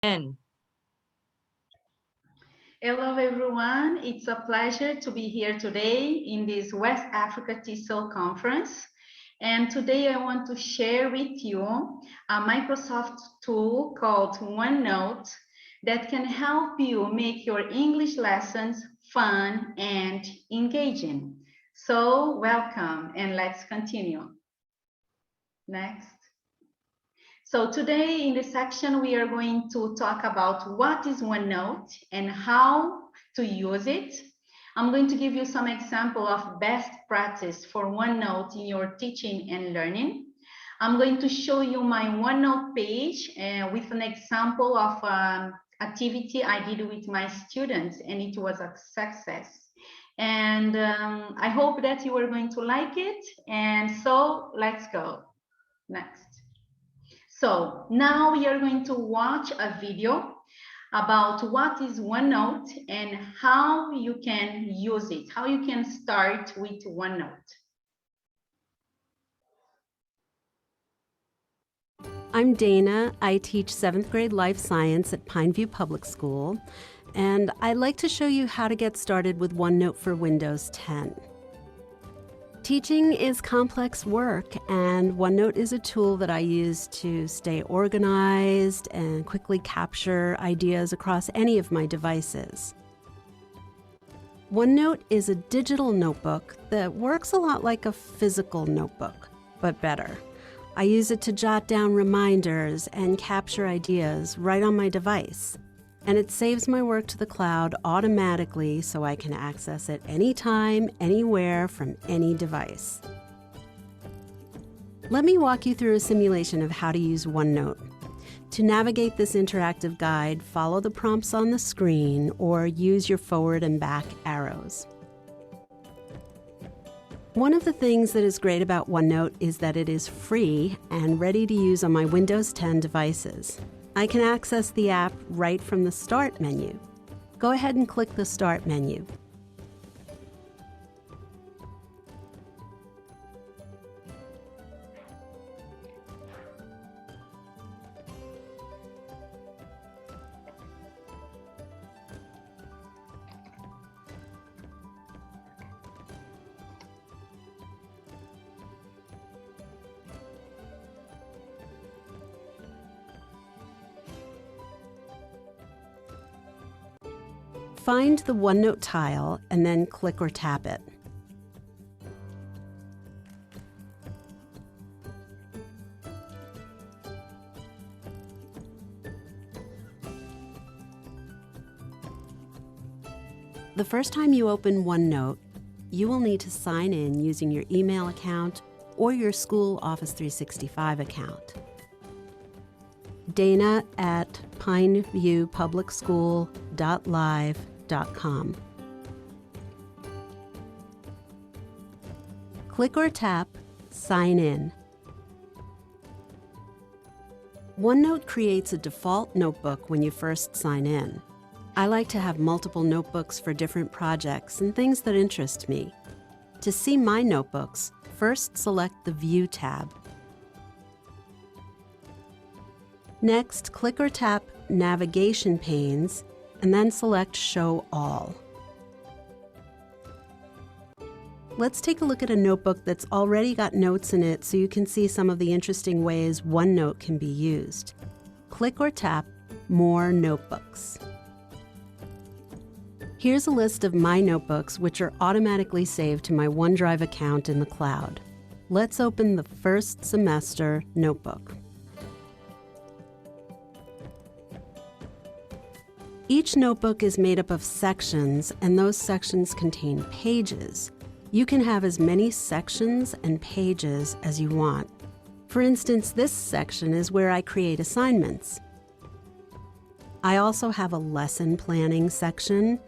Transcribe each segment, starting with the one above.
And Hello everyone, it's a pleasure to be here today in this West Africa TESOL conference. And today I want to share with you a Microsoft tool called OneNote that can help you make your English lessons fun and engaging. So welcome and let's continue. Next. So today in this section, we are going to talk about what is OneNote and how to use it. I'm going to give you some example of best practice for OneNote in your teaching and learning. I'm going to show you my OneNote page with an example of activity I did with my students, and it was a success. And I hope that you are going to like it. And so let's go. Next. So now we are going to watch a video about what is OneNote and how you can use it, how you can start with OneNote. I'm Dana. I teach 7th grade life science at Pineview Public School, and I'd like to show you how to get started with OneNote for Windows 10. Teaching is complex work, and OneNote is a tool that I use to stay organized and quickly capture ideas across any of my devices. OneNote is a digital notebook that works a lot like a physical notebook, but better. I use it to jot down reminders and capture ideas right on my device. And it saves my work to the cloud automatically so I can access it anytime, anywhere, from any device. Let me walk you through a simulation of how to use OneNote. To navigate this interactive guide, follow the prompts on the screen or use your forward and back arrows. One of the things that is great about OneNote is that it is free and ready to use on my Windows 10 devices. I can access the app right from the Start menu. Go ahead and click the Start menu. Find the OneNote tile and then click or tap it. The first time you open OneNote, you will need to sign in using your email account or your school Office 365 account. Dana at pineviewpublicschool.live.com. Click or tap Sign In. OneNote creates a default notebook when you first sign in. I like to have multiple notebooks for different projects and things that interest me. To see my notebooks, first select the View tab. Next, click or tap Navigation Panes, and then select Show All. Let's take a look at a notebook that's already got notes in it so you can see some of the interesting ways OneNote can be used. Click or tap More Notebooks. Here's a list of my notebooks, which are automatically saved to my OneDrive account in the cloud. Let's open the first semester notebook. Each notebook is made up of sections, and those sections contain pages. You can have as many sections and pages as you want. For instance, this section is where I create assignments. I also have a lesson planning section.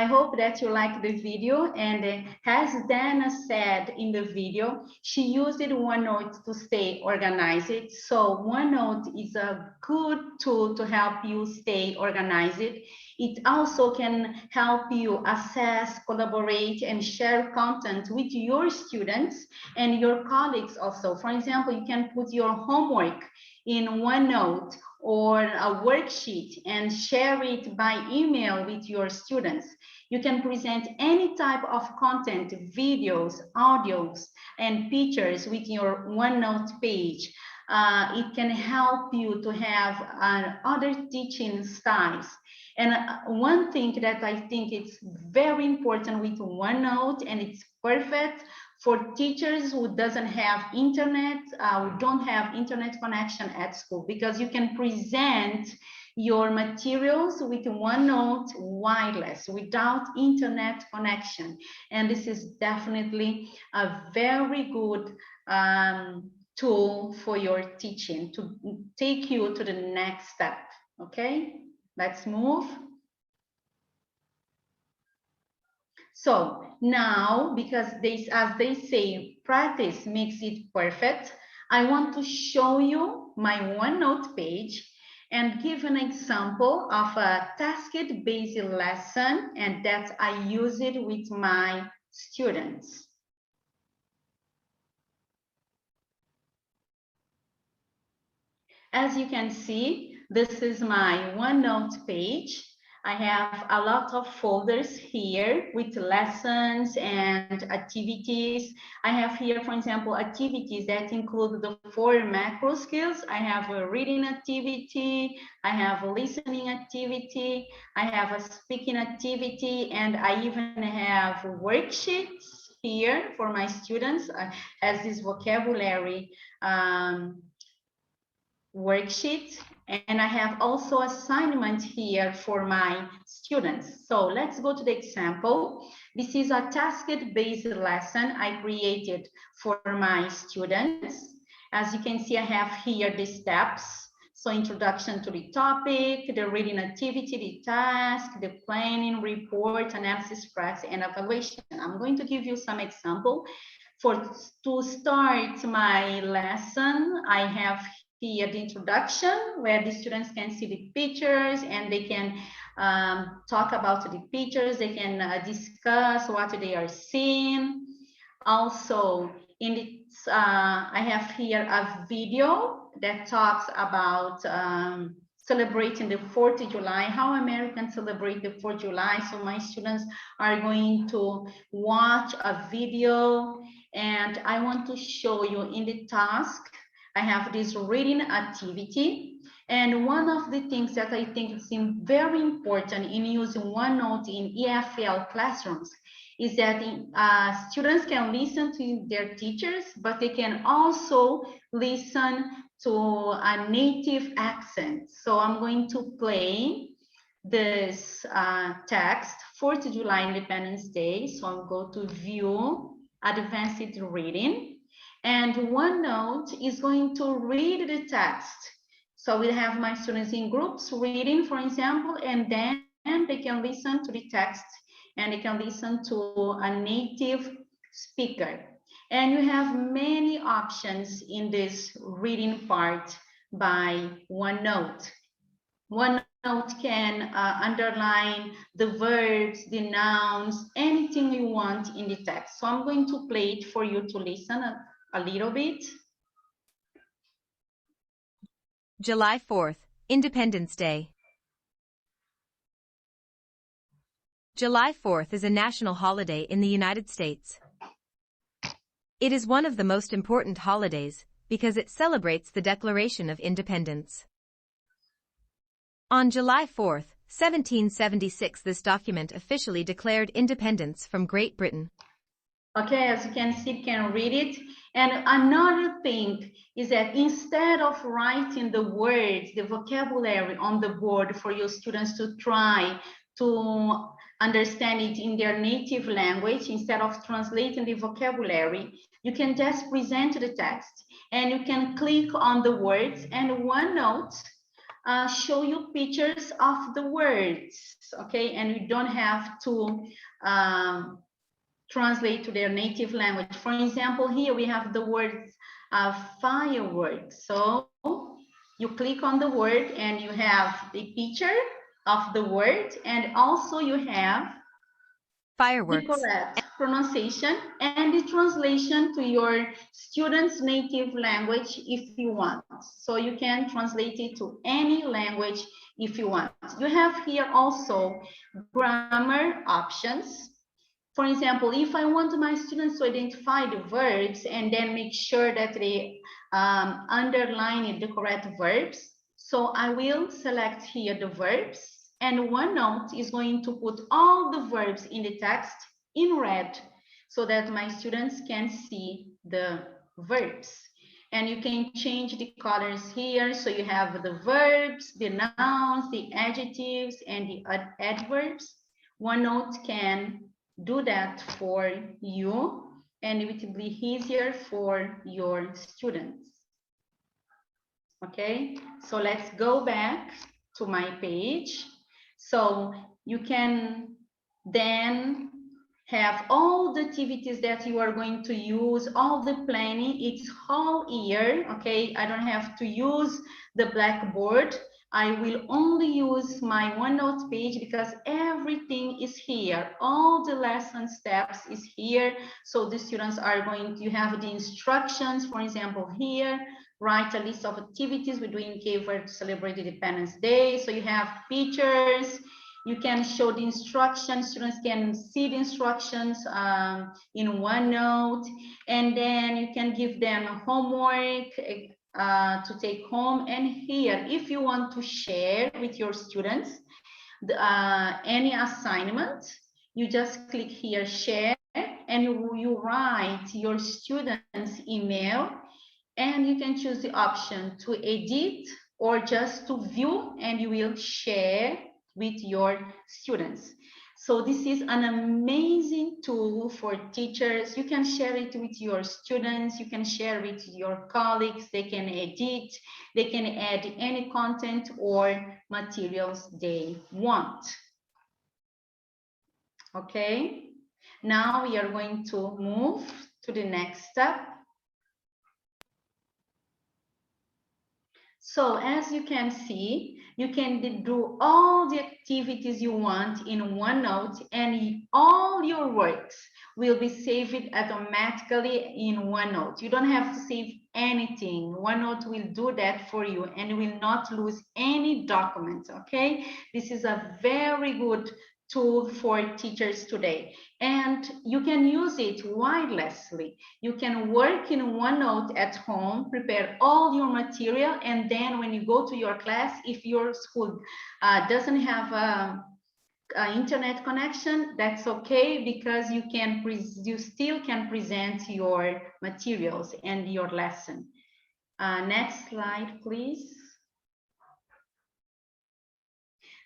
I hope that you like the video, and as Dana said in the video, she used OneNote to stay organized. So OneNote is a good tool to help you stay organized. It also can help you assess, collaborate, and share content with your students and your colleagues also. For example, you can put your homework in OneNote or a worksheet and share it by email with your students. You can present any type of content, videos, audios, and pictures with your OneNote page. It can help you to have other teaching styles. And one thing that I think it's very important with OneNote, and it's perfect for teachers who doesn't have internet, who don't have internet connection at school, because you can present your materials with OneNote wireless without internet connection. And this is definitely a very good tool for your teaching to take you to the next step. Okay, let's move. So now, because as they say, practice makes it perfect, I want to show you my OneNote page and give an example of a task-based lesson, and that I use it with my students. As you can see, this is my OneNote page. I have a lot of folders here with lessons and activities. I have here, for example, activities that include the 4 macro skills. I have a reading activity, I have a listening activity, I have a speaking activity, and I even have worksheets here for my students as this vocabulary worksheet, and I have also assignment here for my students. So let's go to the example. This is a task-based lesson I created for my students. As you can see, I have here the steps. So introduction to the topic, the reading activity, the task, the planning, report, analysis, practice, and evaluation. I'm going to give you some example. To start my lesson, I have here the introduction, where the students can see the pictures and they can talk about the pictures. They can discuss what they are seeing. Also, I have here a video that talks about celebrating the 4th of July, how Americans celebrate the 4th of July. So my students are going to watch a video, and I want to show you in the task, I have this reading activity. And one of the things that I think is very important in using OneNote in EFL classrooms is that students can listen to their teachers, but they can also listen to a native accent. So I'm going to play this text, 4th of July Independence Day. So I'll go to View, Advanced Reading. And OneNote is going to read the text. So we'll have my students in groups reading, for example, and then they can listen to the text and they can listen to a native speaker. And you have many options in this reading part by OneNote. OneNote can underline the verbs, the nouns, anything you want in the text. So I'm going to play it for you to listen a little bit. July 4th, Independence Day. July 4th is a national holiday in the United States. It is one of the most important holidays because it celebrates the Declaration of Independence. On July 4th, 1776, this document officially declared independence from Great Britain. Okay, as you can see, you can read it. And another thing is that instead of writing the words, the vocabulary on the board for your students to try to understand it in their native language, instead of translating the vocabulary, you can just present the text and you can click on the words, and OneNote show you pictures of the words, okay? And you don't have to translate to their native language. For example, here we have the word fireworks. So you click on the word and you have the picture of the word, and also you have Fireworks. the correct pronunciation and the translation to your student's native language if you want. So you can translate it to any language if you want. You have here also grammar options. For example, if I want my students to identify the verbs and then make sure that they underline the correct verbs, so I will select here the verbs, and OneNote is going to put all the verbs in the text in red so that my students can see the verbs. And you can change the colors here, so you have the verbs, the nouns, the adjectives, and the adverbs. OneNote can do that for you, and it will be easier for your students. Okay, so let's go back to my page. So you can then have all the activities that you are going to use, all the planning. It's whole year, okay? I don't have to use the blackboard. I will only use my OneNote page because everything is here. All the lesson steps is here. So the students are going to have the instructions, for example, here, write a list of activities we're doing in Cape Verde to celebrate Independence Day. So you have pictures, you can show the instructions, students can see the instructions in OneNote, and then you can give them homework to take home. And here, if you want to share with your students any assignment, you just click here, share, and you write your student's email, and you can choose the option to edit or just to view, and you will share with your students. So this is an amazing tool for teachers. You can share it with your students, you can share it with your colleagues, they can edit, they can add any content or materials they want. Okay, now we are going to move to the next step. So as you can see, you can do all the activities you want in OneNote, and all your works will be saved automatically in OneNote. You don't have to save anything. OneNote will do that for you and will not lose any documents, okay? This is a very good tool for teachers today, and you can use it wirelessly. You can work in OneNote at home, prepare all your material, and then when you go to your class, if your school doesn't have an internet connection, that's okay, because you still can present your materials and your lesson. Next slide, please.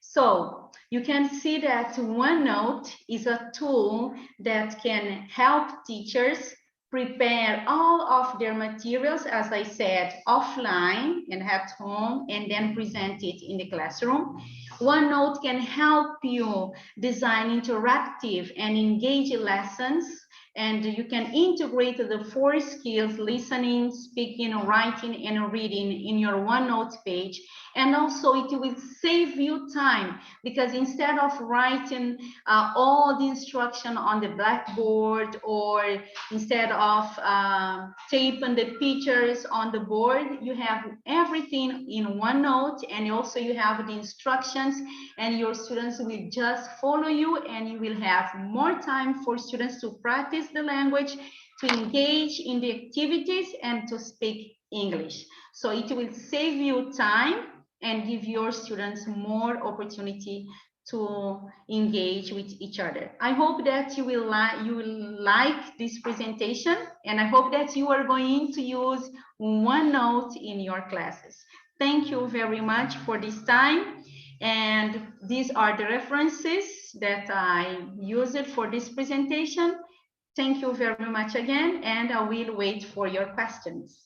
So you can see that OneNote is a tool that can help teachers prepare all of their materials, as I said, offline and at home, and then present it in the classroom. OneNote can help you design interactive and engaging lessons, and you can integrate the 4 skills: listening, speaking, writing, and reading in your OneNote page. And also it will save you time, because instead of writing all the instruction on the blackboard, or instead of taping the pictures on the board, you have everything in OneNote, and also you have the instructions, and your students will just follow you, and you will have more time for students to practice the language, to engage in the activities, and to speak English. So it will save you time and give your students more opportunity to engage with each other. I hope that you will like this presentation, and I hope that you are going to use OneNote in your classes. Thank you very much for this time, and these are the references that I used for this presentation. Thank you very much again, and I will wait for your questions.